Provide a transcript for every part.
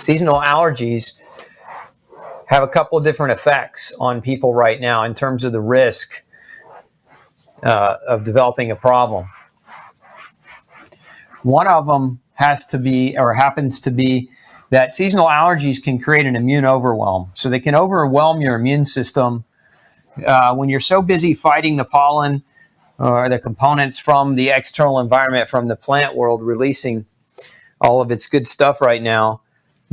seasonal allergies have a couple of different effects on people right now in terms of the risk of developing a problem. One of them has to be, or happens to be, that seasonal allergies can create an immune overwhelm. So they can overwhelm your immune system when you're so busy fighting the pollen or the components from the external environment, from the plant world, releasing all of its good stuff right now.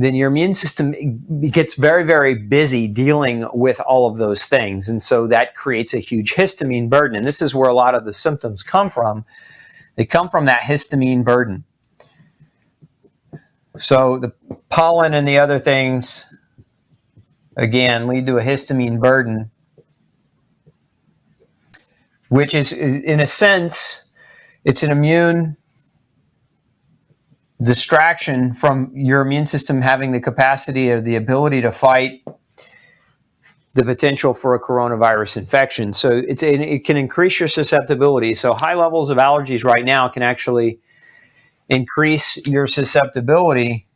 Then your immune system gets very, very busy dealing with all of those things. And so that creates a huge histamine burden. And this is where a lot of the symptoms come from. They come from that histamine burden. So the pollen and the other things, again, lead to a histamine burden, which is, in a sense, it's an immune distraction from your immune system having the capacity or the ability to fight the potential for a coronavirus infection. So it can increase your susceptibility. So high levels of allergies right now can actually increase your susceptibility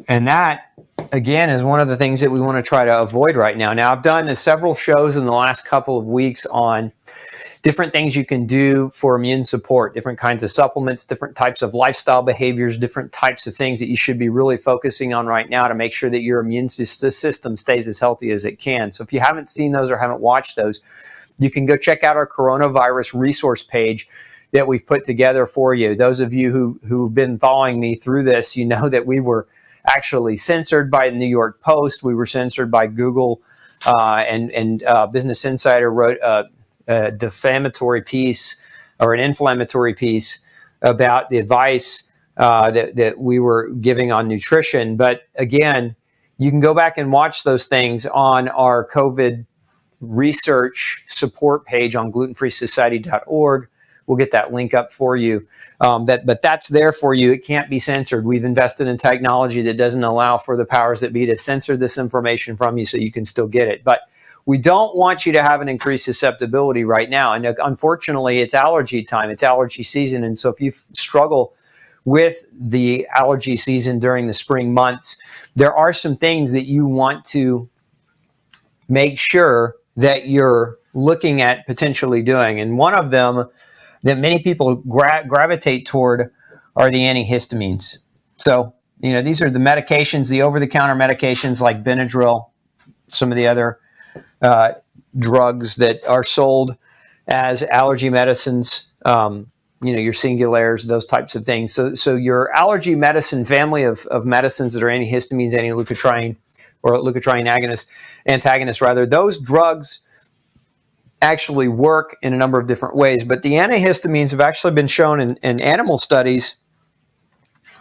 and that, again, is one of the things that we want to try to avoid right now. Now, I've done several shows in the last couple of weeks on different things you can do for immune support, different kinds of supplements, different types of lifestyle behaviors, different types of things that you should be really focusing on right now to make sure that your immune system stays as healthy as it can. So if you haven't seen those or haven't watched those, you can go check out our coronavirus resource page that we've put together for you. Those of you who've been following me through this, you know that we were actually censored by the New York Post. We were censored by Google, and Business Insider wrote a defamatory piece or an inflammatory piece about the advice that we were giving on nutrition. But again, you can go back and watch those things on our COVID research support page on glutenfreesociety.org. We'll get that link up for you. But that's there for you. It can't be censored. We've invested in technology that doesn't allow for the powers that be to censor this information from you so you can still get it. But we don't want you to have an increased susceptibility right now. And unfortunately, it's allergy time. It's allergy season. And so if you struggle with the allergy season during the spring months, there are some things that you want to make sure that you're looking at potentially doing. And one of them that many people gravitate toward are the antihistamines. So, these are the medications, the over-the-counter medications like Benadryl, some of the other drugs that are sold as allergy medicines, your Singulaires, those types of things. So your allergy medicine family of medicines that are antihistamines, anti-leukotriene, or leukotriene antagonists, those drugs actually work in a number of different ways. But the antihistamines have actually been shown in animal studies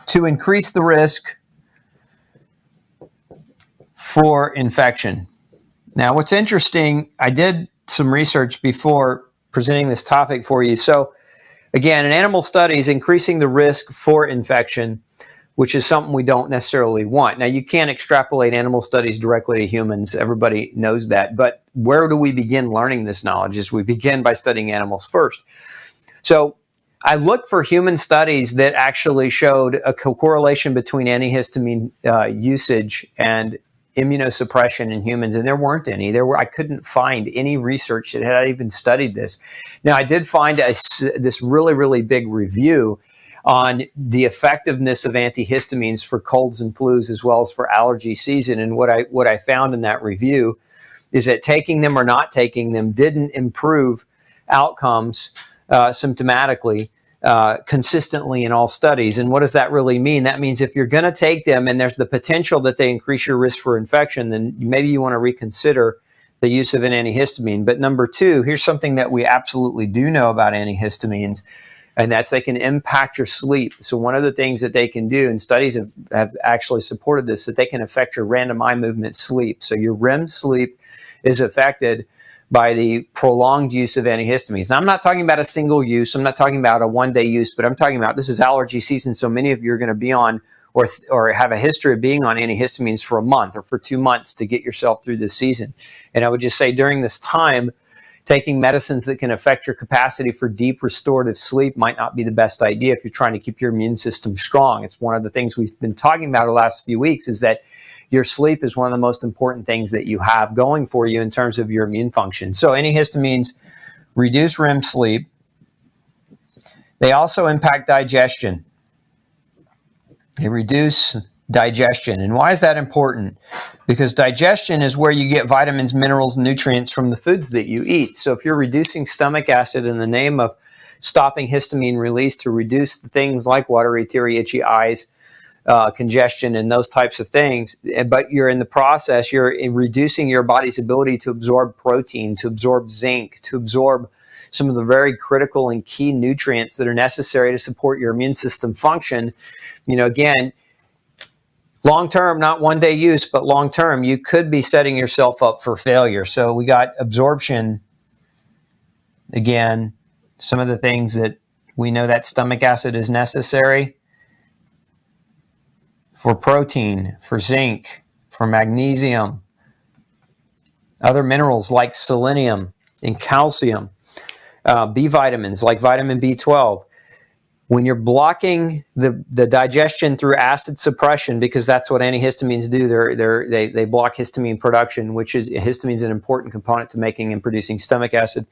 to increase the risk for infection. Now, what's interesting, I did some research before presenting this topic for you. So, again, in animal studies, increasing the risk for infection, which is something we don't necessarily want. Now, you can't extrapolate animal studies directly to humans. Everybody knows that. But where do we begin learning this knowledge? Is we begin by studying animals first. So I looked for human studies that actually showed a correlation between antihistamine usage and immunosuppression in humans, and there weren't any. I couldn't find any research that had even studied this. Now, I did find this really, really big review on the effectiveness of antihistamines for colds and flus as well as for allergy season. And what I found in that review is that taking them or not taking them didn't improve outcomes symptomatically consistently in all studies. And what does that really mean? That means if you're going to take them and there's the potential that they increase your risk for infection, then maybe you want to reconsider the use of an antihistamine. But number two, here's something that we absolutely do know about antihistamines, and that's they can impact your sleep. So one of the things that they can do, and studies have actually supported this, that they can affect your random eye movement sleep. So your REM sleep is affected by the prolonged use of antihistamines. Now, I'm not talking about a single use. I'm not talking about a one-day use, but I'm talking about this is allergy season, so many of you are going to be on or have a history of being on antihistamines for a month or for 2 months to get yourself through this season. And I would just say during this time, taking medicines that can affect your capacity for deep restorative sleep might not be the best idea if you're trying to keep your immune system strong. It's one of the things we've been talking about the last few weeks, is that your sleep is one of the most important things that you have going for you in terms of your immune function. So antihistamines reduce REM sleep. They also impact digestion. They reduce digestion. And why is that important? Because digestion is where you get vitamins, minerals, nutrients from the foods that you eat. So if you're reducing stomach acid in the name of stopping histamine release to reduce the things like watery, teary, itchy eyes, congestion, and those types of things, but you're in the process, you're reducing your body's ability to absorb protein, to absorb zinc, to absorb some of the very critical and key nutrients that are necessary to support your immune system function. You know, again, long-term, not one-day use, but long-term, you could be setting yourself up for failure. So we got absorption. Again, some of the things that we know that stomach acid is necessary for protein, for zinc, for magnesium, other minerals like selenium and calcium, B vitamins like vitamin B12. When you're blocking the digestion through acid suppression, because that's what antihistamines do, they block histamine production, which is histamine is an important component to making and producing stomach acid.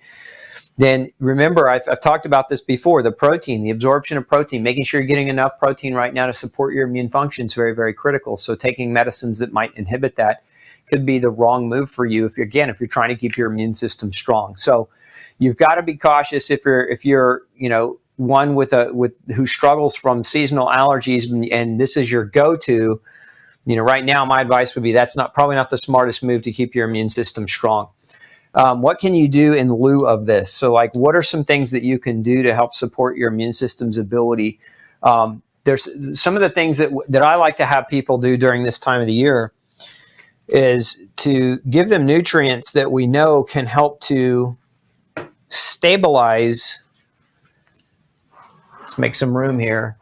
Then remember, I've talked about this before, the protein, the absorption of protein, making sure you're getting enough protein right now to support your immune function is very, very critical. So taking medicines that might inhibit that could be the wrong move for you if you're trying to keep your immune system strong. So you've got to be cautious if you're one who struggles from seasonal allergies, and this is your go-to. Right now my advice would be that's probably not the smartest move to keep your immune system strong. What can you do in lieu of this? So, like, what are some things that you can do to help support your immune system's ability? There's some of the things that I like to have people do during this time of the year is to give them nutrients that we know can help to stabilize. Let's make some room here.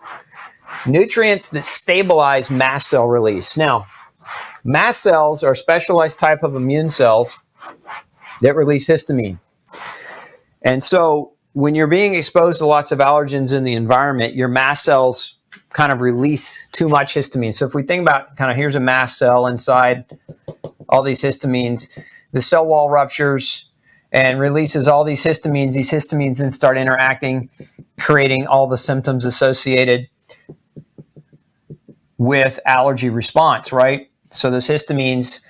Nutrients that stabilize mast cell release. Now, mast cells are a specialized type of immune cells that release histamine. And so when you're being exposed to lots of allergens in the environment, your mast cells kind of release too much histamine. So if we think about here's a mast cell inside all these histamines, the cell wall ruptures and releases all these histamines then start interacting, creating all the symptoms associated with allergy response, right? So those histamines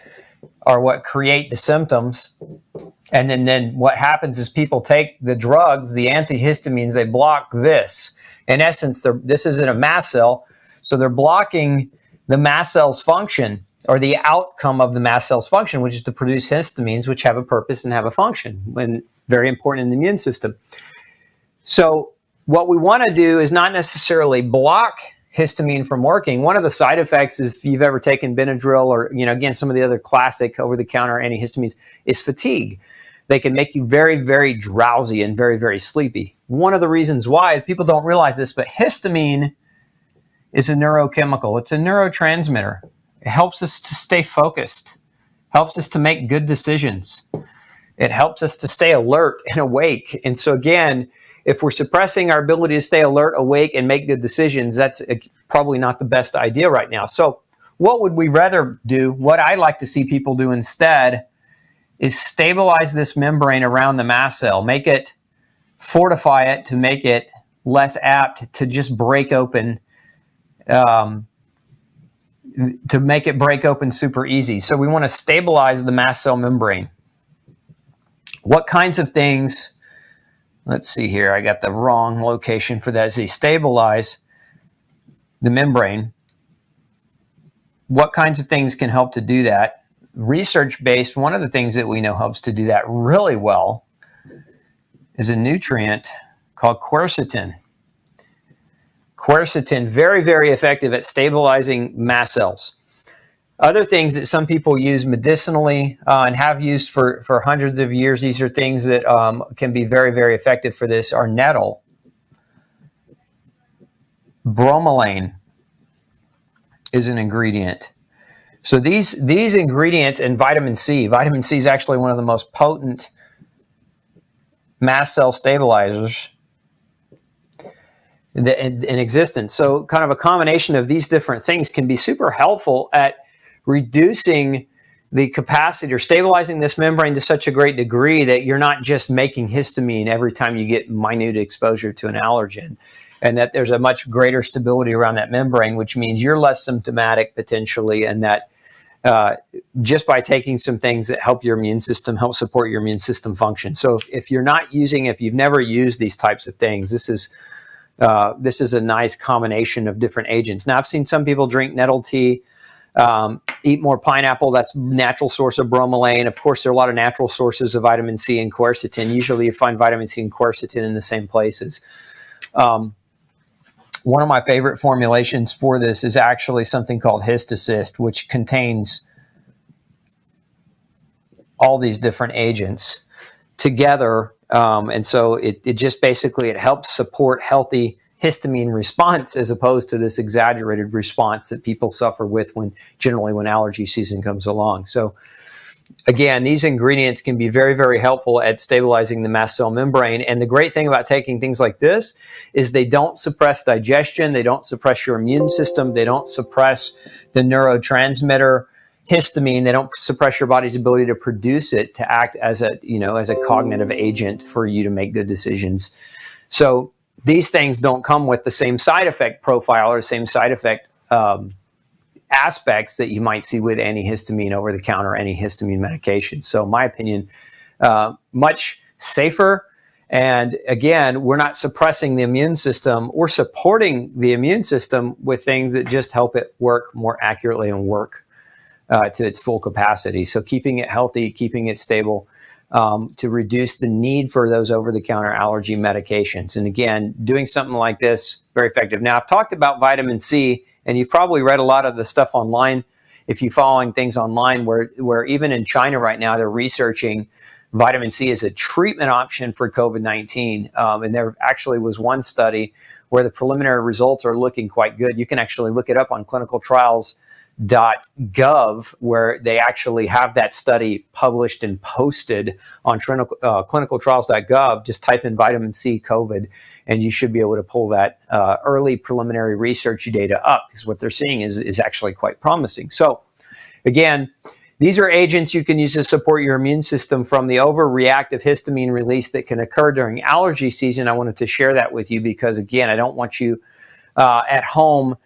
are what create the symptoms. And then what happens is people take the drugs, the antihistamines, they block this. In essence, this isn't a mast cell, so they're blocking the mast cell's function, or the outcome of the mast cell's function, which is to produce histamines, which have a purpose and have a function, and very important in the immune system. So what we want to do is not necessarily block histamine from working. One of the side effects, if you've ever taken Benadryl or, again, some of the other classic over-the-counter antihistamines, is fatigue. They can make you very, very drowsy and very, very sleepy. One of the reasons why, people don't realize this, but histamine is a neurochemical. It's a neurotransmitter. It helps us to stay focused, helps us to make good decisions. It helps us to stay alert and awake. And so again, if we're suppressing our ability to stay alert, awake, and make good decisions, that's probably not the best idea right now. So what would we rather do? What I like to see people do instead is stabilize this membrane around the mast cell, fortify it to make it less apt to just break open, to make it break open super easy. So we want to stabilize the mast cell membrane. What kinds of things? Let's see here. I got the wrong location for that. Stabilize the membrane. What kinds of things can help to do that? Research-based, one of the things that we know helps to do that really well is a nutrient called quercetin. Quercetin, very, very effective at stabilizing mast cells. Other things that some people use medicinally and have used for hundreds of years, these are things that can be very, very effective for this, are nettle, bromelain is an ingredient. So these ingredients, and vitamin C is actually one of the most potent mast cell stabilizers in existence. So kind of a combination of these different things can be super helpful at reducing the capacity or stabilizing this membrane to such a great degree that you're not just making histamine every time you get minute exposure to an allergen, and that there's a much greater stability around that membrane, which means you're less symptomatic potentially, and that just by taking some things that help your immune system, help support your immune system function. So if you're not using, if you've never used these types of things, this is a nice combination of different agents. Now, I've seen some people drink nettle tea, eat more pineapple. That's a natural source of bromelain. Of course, there are a lot of natural sources of vitamin C and quercetin. Usually you find vitamin C and quercetin in the same places. One of my favorite formulations for this is actually something called HistaSist, which contains all these different agents together. And so it just basically, it helps support healthy histamine response as opposed to this exaggerated response that people suffer with generally when allergy season comes along. So again, these ingredients can be very, very helpful at stabilizing the mast cell membrane. And the great thing about taking things like this is they don't suppress digestion, they don't suppress your immune system, they don't suppress the neurotransmitter histamine, they don't suppress your body's ability to produce it to act as a cognitive agent for you to make good decisions. So these things don't come with the same side effect profile or the same side effect aspects that you might see with antihistamine over-the-counter, antihistamine medication. So in my opinion, much safer. And again, we're not suppressing the immune system. We're supporting the immune system with things that just help it work more accurately and work to its full capacity. So keeping it healthy, keeping it stable, to reduce the need for those over-the-counter allergy medications. And again, doing something like this, very effective. Now, I've talked about vitamin C, and you've probably read a lot of the stuff online, if you're following things online, where even in China right now, they're researching vitamin C as a treatment option for COVID-19. And there actually was one study where the preliminary results are looking quite good. You can actually look it up on clinicaltrials.gov, where they actually have that study published and posted on clinicaltrials.gov. Just type in vitamin C COVID, and you should be able to pull that early preliminary research data up, because what they're seeing is actually quite promising. So again, these are agents you can use to support your immune system from the overreactive histamine release that can occur during allergy season. I wanted to share that with you because, again, I don't want you at home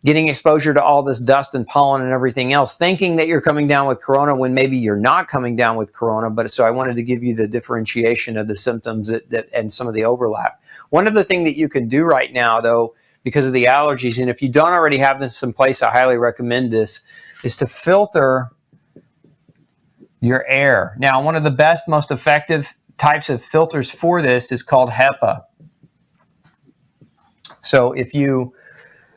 getting exposure to all this dust and pollen and everything else, thinking that you're coming down with corona when maybe you're not coming down with corona. But so I wanted to give you the differentiation of the symptoms that and some of the overlap. One of the things that you can do right now, though, because of the allergies, and if you don't already have this in place, I highly recommend this, is to filter your air. Now, one of the best, most effective types of filters for this is called HEPA. So if you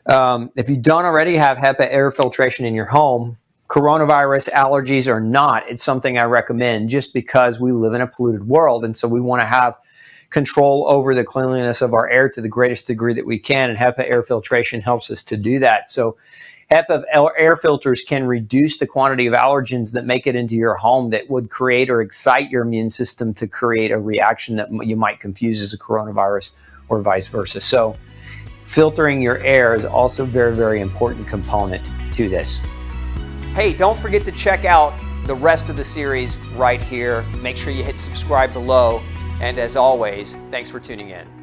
don't already have HEPA air filtration in your home, coronavirus, allergies or not, it's something I recommend just because we live in a polluted world. And so we want to have control over the cleanliness of our air to the greatest degree that we can. And HEPA air filtration helps us to do that. So HEPA air filters can reduce the quantity of allergens that make it into your home that would create or excite your immune system to create a reaction that you might confuse as a coronavirus or vice versa. So filtering your air is also a very, very important component to this. Hey, don't forget to check out the rest of the series right here. Make sure you hit subscribe below. And as always, thanks for tuning in.